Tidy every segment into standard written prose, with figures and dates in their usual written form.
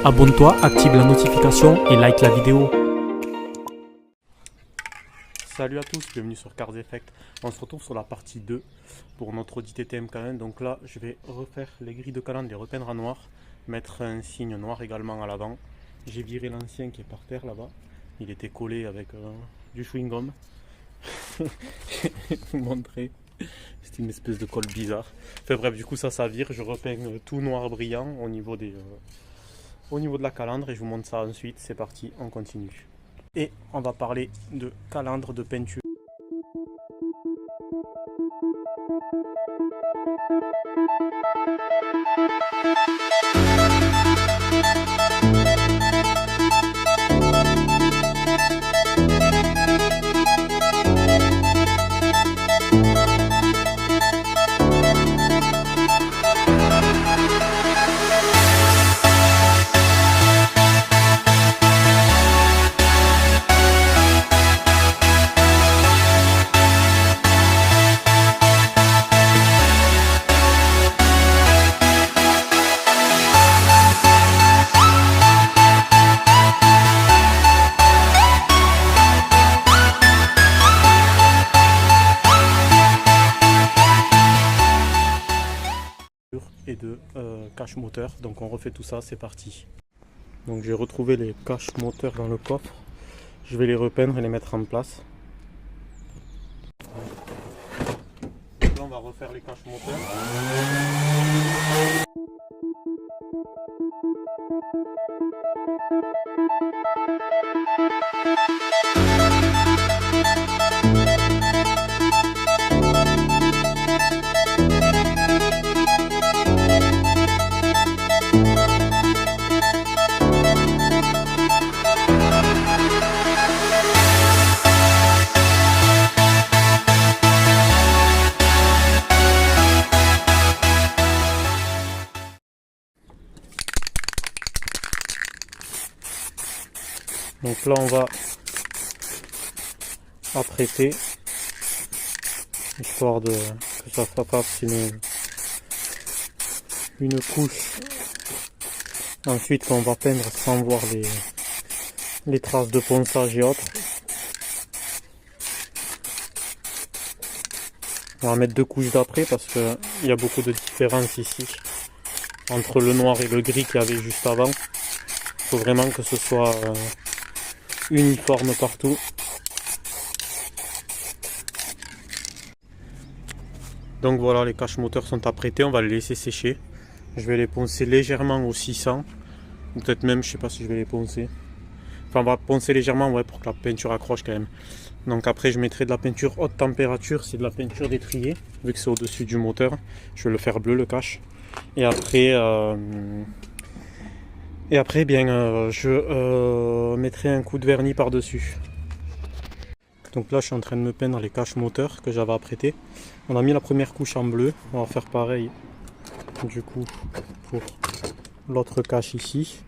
abonne-toi, active la notification et like la vidéo. Salut à tous, bienvenue sur Cars Effect. On se retrouve sur la partie 2 pour notre audit TTM calandre. Donc là, je vais refaire les grilles de calandre, les repeindre en noir, mettre un signe noir également à l'avant. J'ai viré l'ancien qui est par terre là-bas. Il était collé avec du chewing-gum. Je vais vous montrer. C'est une espèce de colle bizarre. Enfin bref, du coup ça vire. Je repeins tout noir brillant au niveau de la calandre et je vous montre ça ensuite. C'est parti, on continue. Et on va parler de calandre, de peinture. Et de cache moteur, donc on refait tout ça, c'est parti. Donc j'ai retrouvé les caches moteurs dans le coffre, je vais les repeindre et les mettre en place. Là on va refaire les caches moteurs. Donc là on va apprêter, histoire que ça fasse une couche. Ensuite on va peindre sans voir les traces de ponçage et autres. On va mettre deux couches d'après parce qu'il y a beaucoup de différence ici entre le noir et le gris qu'il y avait juste avant. Il faut vraiment que ce soit uniforme partout. Donc voilà, les caches moteurs sont apprêtées, on va les laisser sécher. Je vais les poncer légèrement au 600, ou peut-être même, je sais pas si je vais les poncer. Enfin on va poncer légèrement, ouais, pour que la peinture accroche quand même. Donc après je mettrai de la peinture haute température, c'est de la peinture d'étrier, vu que c'est au-dessus du moteur. Je vais le faire bleu, le cache. Et après je mettrai un coup de vernis par-dessus. Donc là je suis en train de me peindre les caches moteurs que j'avais apprêtées. On a mis la première couche en bleu, on va faire pareil du coup pour l'autre cache ici.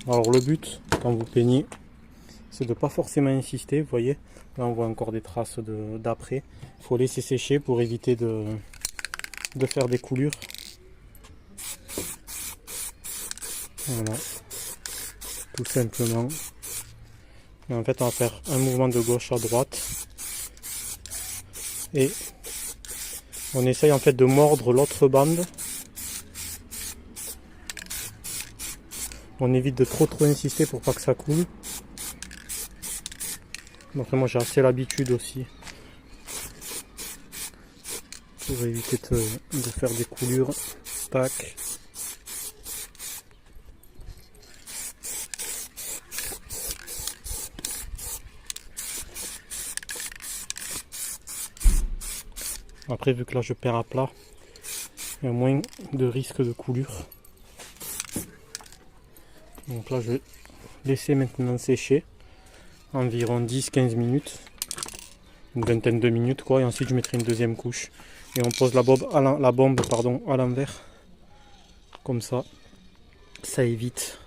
Alors le but quand vous peignez, c'est de ne pas forcément insister, vous voyez. Là on voit encore des traces d'après. Il faut laisser sécher pour éviter de faire des coulures. Voilà, tout simplement. Et en fait on va faire un mouvement de gauche à droite et on essaye en fait de mordre l'autre bande. On évite de trop insister pour pas que ça coule. Donc moi j'ai assez l'habitude aussi pour éviter de faire des coulures. Tac. Après vu que là je peins à plat, il y a moins de risque de coulure. Donc là je vais laisser maintenant sécher environ 10-15 minutes, une vingtaine de minutes quoi, et ensuite je mettrai une deuxième couche et on pose la bombe à l'envers, comme ça évite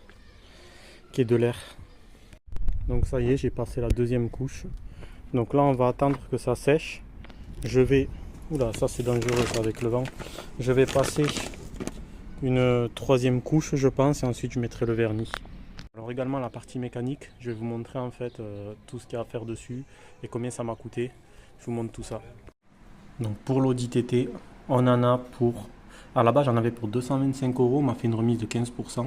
qu'il y ait de l'air. Donc ça y est, j'ai passé la deuxième couche. Donc là on va attendre que ça sèche. Je vais, oula, ça c'est dangereux ça, avec le vent. Je vais passer une troisième couche je pense, et ensuite je mettrai le vernis. Alors également la partie mécanique, je vais vous montrer en fait tout ce qu'il y a à faire dessus et combien ça m'a coûté. Je vous montre tout ça. Donc pour l'Audi TT, on en a pour... À la base j'en avais pour 225 €, on m'a fait une remise de 15%.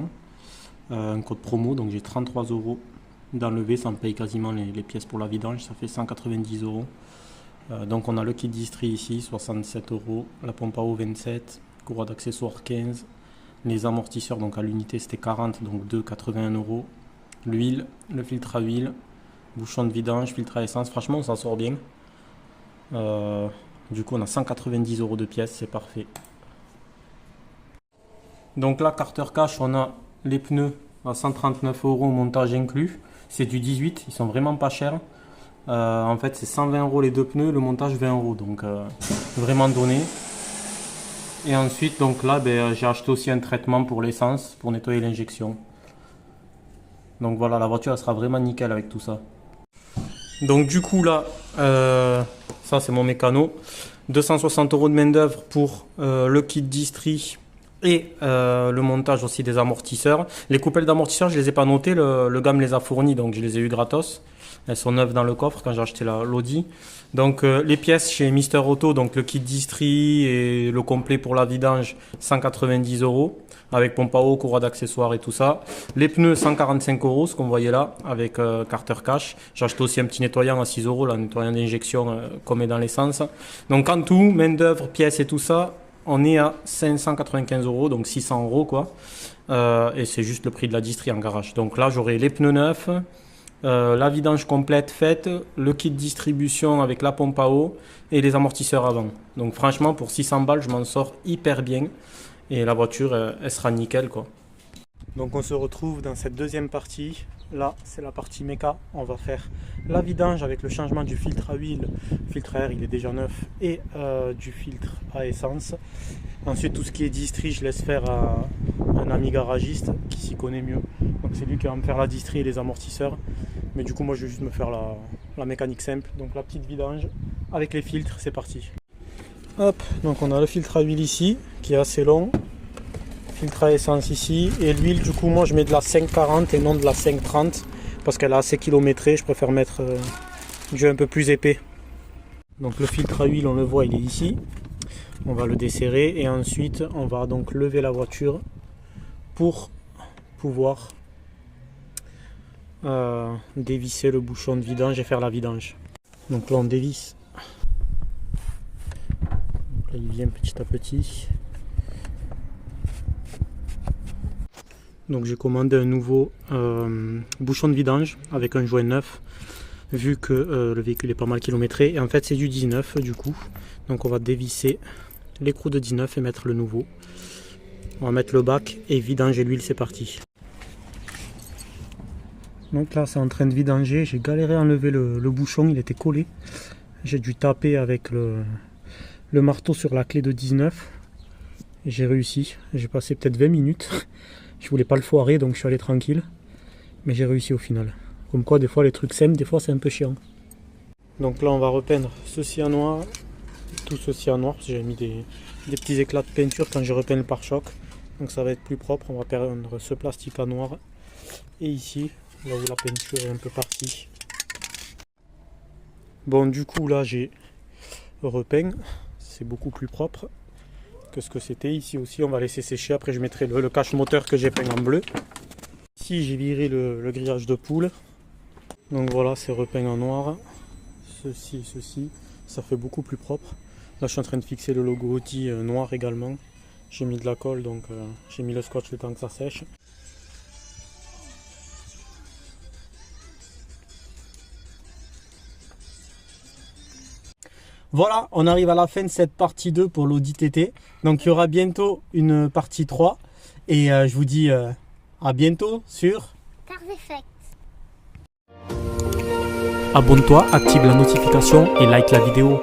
Un code promo, donc j'ai 33 € d'enlever, ça me paye quasiment les pièces pour la vidange, ça fait 190 €. Donc on a le kit distri ici, 67 €, la pompe à eau 27, courroie d'accessoires 15, les amortisseurs donc à l'unité c'était 40, donc 2,81 €, l'huile, le filtre à huile, bouchon de vidange, filtre à essence, franchement on s'en sort bien. Du coup on a 190 € de pièces, c'est parfait. Donc là, Carter Cash, on a les pneus à 139 € montage inclus. C'est du 18, ils sont vraiment pas chers. En fait, c'est 120 € les deux pneus, le montage 20 €, donc vraiment donné. Et ensuite, donc là, j'ai acheté aussi un traitement pour l'essence, pour nettoyer l'injection. Donc voilà, la voiture elle sera vraiment nickel avec tout ça. Donc du coup là, ça c'est mon mécano. 260 € de main d'œuvre pour le kit distri et le montage aussi des amortisseurs. Les coupelles d'amortisseurs, je les ai pas notées, le gars me les a fournis, donc je les ai eu gratos. Elles sont neuves dans le coffre quand j'ai acheté l'Audi. Donc les pièces chez Mister Auto, donc le kit distri et le complet pour la vidange, 190 € avec pompe à eau, courroie d'accessoires et tout ça. Les pneus 145 €, ce qu'on voyait là avec Carter Cash. J'ai acheté aussi un petit nettoyant à 6 €, là, nettoyant d'injection comme est dans l'essence. Donc en tout, main d'œuvre, pièces et tout ça, on est à 595 €, donc 600 € quoi. Et c'est juste le prix de la distri en garage. Donc là j'aurai les pneus neufs, la vidange complète faite, le kit distribution avec la pompe à eau et les amortisseurs avant. Donc franchement pour 600 balles je m'en sors hyper bien et la voiture elle sera nickel quoi. Donc on se retrouve dans cette deuxième partie. Là c'est la partie méca, on va faire la vidange avec le changement du filtre à huile, le filtre à air il est déjà neuf, et du filtre à essence. Ensuite tout ce qui est distri je laisse faire à un ami garagiste qui s'y connaît mieux, donc c'est lui qui va me faire la distri et les amortisseurs, mais du coup moi je vais juste me faire la mécanique simple. Donc la petite vidange avec les filtres, c'est parti. Hop, donc on a le filtre à huile ici qui est assez long, filtre à essence ici, et l'huile du coup moi je mets de la 540 et non de la 530 parce qu'elle est assez kilométrée, je préfère mettre du un peu plus épais. Donc le filtre à huile on le voit, il est ici, on va le desserrer et ensuite on va donc lever la voiture pour pouvoir dévisser le bouchon de vidange et faire la vidange. Donc là on dévisse, donc là il vient petit à petit. Donc j'ai commandé un nouveau bouchon de vidange avec un joint neuf, vu que le véhicule est pas mal kilométré, et en fait c'est du 19 du coup. Donc on va dévisser l'écrou de 19 et mettre le nouveau. On va mettre le bac et vidanger l'huile, c'est parti. Donc là c'est en train de vidanger, j'ai galéré à enlever le bouchon, il était collé. J'ai dû taper avec le marteau sur la clé de 19 et j'ai réussi. J'ai passé peut-être 20 minutes. Je voulais pas le foirer donc je suis allé tranquille, mais j'ai réussi au final. Comme quoi des fois les trucs simples, des fois c'est un peu chiant. Donc là on va repeindre ceci en noir, tout ceci en noir, parce que j'ai mis des petits éclats de peinture quand j'ai repeint le pare-choc. Donc ça va être plus propre, on va peindre ce plastique en noir. Et ici, là où la peinture est un peu partie. Bon du coup là j'ai repeint, c'est beaucoup plus propre que ce que c'était. Ici aussi on va laisser sécher, après je mettrai le cache moteur que j'ai peint en bleu. Ici j'ai viré le grillage de poule, donc voilà c'est repeint en noir. Ceci et ceci, ça fait beaucoup plus propre. Là je suis en train de fixer le logo Audi noir également. J'ai mis de la colle, donc j'ai mis le scotch le temps que ça sèche. Voilà, on arrive à la fin de cette partie 2 pour l'Audi TT. Donc il y aura bientôt une partie 3. Et je vous dis à bientôt sur Cars Effect. Abonne-toi, active la notification et like la vidéo.